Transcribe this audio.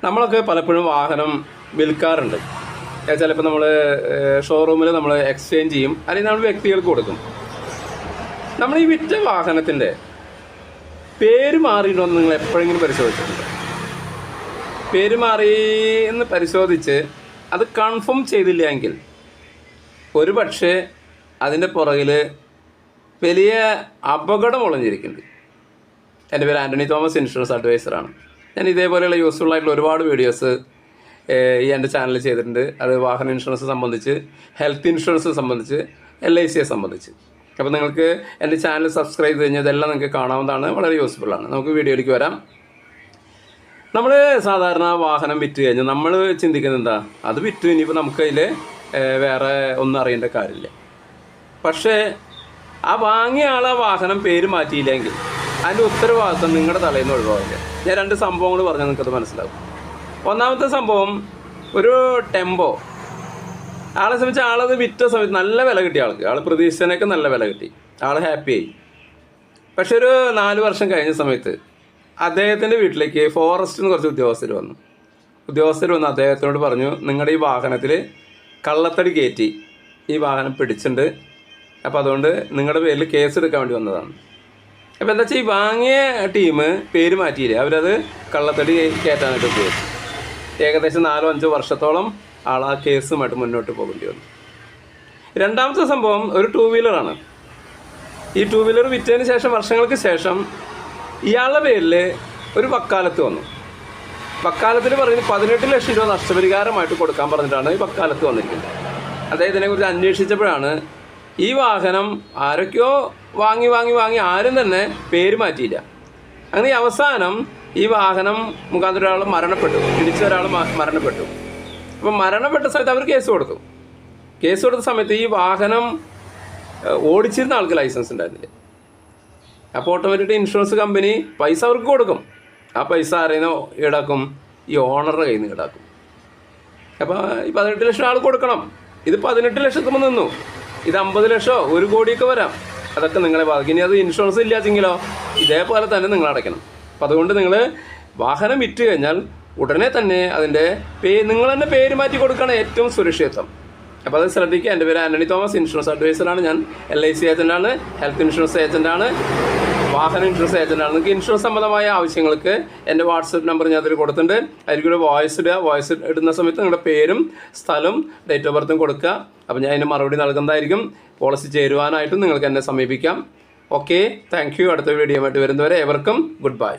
നമ്മളൊക്കെ പലപ്പോഴും വാഹനം വിൽക്കാറുണ്ട്. ചിലപ്പോൾ നമ്മൾ ഷോറൂമിൽ നമ്മൾ എക്സ്ചേഞ്ച് ചെയ്യും, അല്ലെങ്കിൽ നമ്മൾ വ്യക്തികൾക്ക് കൊടുക്കും. നമ്മൾ ഈ വിറ്റ വാഹനത്തിൻ്റെ പേര് മാറിയിട്ടുണ്ടോ എന്ന് നിങ്ങൾ എപ്പോഴെങ്കിലും പരിശോധിച്ചിട്ടുണ്ട്? പേര് മാറി എന്ന് പരിശോധിച്ച് അത് കൺഫേം ചെയ്തില്ലെങ്കിൽ ഒരു പക്ഷേ അതിൻ്റെ പുറകിൽ വലിയ അപകടം ഒളിഞ്ഞിരിക്കുന്നുണ്ട്. എൻ്റെ പേര് ആൻ്റണി തോമസ്, ഇൻഷുറൻസ് അഡ്വൈസറാണ്. ഞാൻ ഇതേപോലെയുള്ള യൂസ്ഫുൾ ആയിട്ടുള്ള ഒരുപാട് വീഡിയോസ് എൻ്റെ ചാനലിൽ ചെയ്തിട്ടുണ്ട്. അത് വാഹന ഇൻഷുറൻസ് സംബന്ധിച്ച്, ഹെൽത്ത് ഇൻഷുറൻസ് സംബന്ധിച്ച്, LICയെ സംബന്ധിച്ച്. അപ്പോൾ നിങ്ങൾക്ക് എൻ്റെ ചാനൽ സബ്സ്ക്രൈബ് ചെയ്ത് കഴിഞ്ഞാൽ ഇതെല്ലാം നിങ്ങൾക്ക് കാണാവുന്നതാണ്. വളരെ യൂസ്ഫുള്ളാണ്. നമുക്ക് വീഡിയോയിലേക്ക് വരാം. നമ്മൾ സാധാരണ വാഹനം വിറ്റ് കഴിഞ്ഞാൽ നമ്മൾ ചിന്തിക്കുന്നത് എന്താ, അത് വിറ്റു, ഇനിയിപ്പോൾ നമുക്കതിൽ വേറെ ഒന്നും അറിയേണ്ട കാര്യമില്ല. പക്ഷേ ആ വാങ്ങിയ ആളെ വാഹനം പേര് മാറ്റിയില്ലെങ്കിൽ അതിൻ്റെ ഉത്തരവാദിത്വം നിങ്ങളുടെ തലയിൽ നിന്ന് ഒഴിവാകില്ല. ഞാൻ 2 സംഭവങ്ങൾ പറഞ്ഞാൽ നിങ്ങൾക്കത് മനസ്സിലാവും. ഒന്നാമത്തെ സംഭവം, ഒരു ടെമ്പോ ആളെ സംബന്ധിച്ച് ആളത് വിറ്റ സമയത്ത് നല്ല വില കിട്ടി, ആൾ പ്രതീക്ഷിച്ചതിനൊക്കെ നല്ല വില കിട്ടി, ആൾ ഹാപ്പിയായി. പക്ഷെ ഒരു 4 വർഷം കഴിഞ്ഞ സമയത്ത് അദ്ദേഹത്തിൻ്റെ വീട്ടിലേക്ക് ഫോറസ്റ്റിൽ നിന്ന് കുറച്ച് ഉദ്യോഗസ്ഥർ വന്ന് അദ്ദേഹത്തിനോട് പറഞ്ഞു, നിങ്ങളുടെ ഈ വാഹനത്തിൽ കള്ളത്തടി കയറ്റി ഈ വാഹനം പിടിച്ചിട്ടുണ്ട്, അപ്പോൾ അതുകൊണ്ട് നിങ്ങളുടെ പേരിൽ കേസ് എടുക്കാൻ വേണ്ടി വന്നതാണ്. അപ്പോൾ എന്താ വെച്ചാൽ ഈ വാങ്ങിയ ടീം പേര് മാറ്റിയില്ല, അവരത് കള്ളത്തടി കയറ്റാനായിട്ട് ഉപയോഗിച്ചു. ഏകദേശം 4-5 വർഷത്തോളം ആൾ ആ കേസുമായിട്ട് മുന്നോട്ട് പോകേണ്ടി വന്നു. രണ്ടാമത്തെ സംഭവം ഒരു 2 വീലറാണ്. ഈ 2 വീലർ വിറ്റതിന് ശേഷം, വർഷങ്ങൾക്ക് ശേഷം, ഇയാളുടെ പേരിൽ ഒരു വക്കാലത്ത് വന്നു. വക്കാലത്തിൽ പറയുന്നത് 18 ലക്ഷം രൂപ നഷ്ടപരിഹാരമായിട്ട് കൊടുക്കാൻ പറഞ്ഞിട്ടാണ് ഈ വക്കാലത്ത് വന്നിരിക്കുന്നത്. അദ്ദേഹത്തിനെക്കുറിച്ച് അന്വേഷിച്ചപ്പോഴാണ് ഈ വാഹനം ആരൊക്കെയോ വാങ്ങി ആരും തന്നെ പേര് മാറ്റിയില്ല. അങ്ങനെ അവസാനം ഈ വാഹനം മുഖാന്തരം ഒരാൾ മരണപ്പെട്ടു, ഇടിച്ച ഒരാൾ മരണപ്പെട്ടു. അപ്പം മരണപ്പെട്ട സമയത്ത് അവർ കേസ് കൊടുത്ത സമയത്ത് ഈ വാഹനം ഓടിച്ചിരുന്ന ആൾക്ക് ലൈസൻസ് ഉണ്ടായിരുന്നില്ല. അപ്പോൾ ഓട്ടോമാറ്റിക് ഇൻഷുറൻസ് കമ്പനി പൈസ അവർക്ക് കൊടുക്കും. ആ പൈസ ആരെയും ഈടാക്കും? ഈ ഓണറുടെ കയ്യിൽ നിന്ന് ഈടാക്കും. അപ്പോൾ ഈ 18 ലക്ഷം ആൾ കൊടുക്കണം. ഇത് 18 ലക്ഷത്തുമ്പോൾ നിന്നു, ഇത് 50 ലക്ഷമോ 1 കോടിയൊക്കെ വരാം. അതൊക്കെ നിങ്ങളെ ബാധിക്കും. ഇനി അത് ഇൻഷുറൻസ് ഇല്ലാച്ചെങ്കിലോ ഇതേപോലെ തന്നെ നിങ്ങൾ അടയ്ക്കണം. അപ്പം അതുകൊണ്ട് നിങ്ങൾ വാഹനം വിറ്റ് കഴിഞ്ഞാൽ ഉടനെ തന്നെ അതിൻ്റെ നിങ്ങൾ തന്നെ പേര് മാറ്റി കൊടുക്കുകയാണ് ഏറ്റവും സുരക്ഷിതത്വം. അപ്പോൾ അത് ശ്രദ്ധിക്കുക. എൻ്റെ പേര് ആൻ്റണി തോമസ്, ഇൻഷുറൻസ് അഡ്വൈസറാണ്. ഞാൻ LIC ഏജൻ്റാണ്, ഹെൽത്ത് ഇൻഷുറൻസ് ഏജൻ്റാണ്, വാഹന ഇൻഷുറൻസ് ഏജൻ്റാണ്. നിങ്ങൾക്ക് ഇൻഷുറൻസ് സംബന്ധമായ ആവശ്യങ്ങൾക്ക് എൻ്റെ വാട്സപ്പ് നമ്പർ ഞാൻ അതിൽ കൊടുത്തിട്ടുണ്ട്. അതിലേക്ക് ഒരു വോയിസ് ഇടുന്ന സമയത്ത് നിങ്ങളുടെ പേരും സ്ഥലവും ഡേറ്റ് ഓഫ് ബർത്തും കൊടുക്കുക. അപ്പോൾ ഞാൻ അതിന് മറുപടി നൽകുന്നതായിരിക്കും. പോളിസി ചേരുവാനായിട്ടും നിങ്ങൾക്ക് എന്നെ സമീപിക്കാം. Okay, thank you. അടുത്ത വീഡിയോ ആയിട്ട് വരുന്നവരെ ഏവർക്കും ഗുഡ് ബൈ.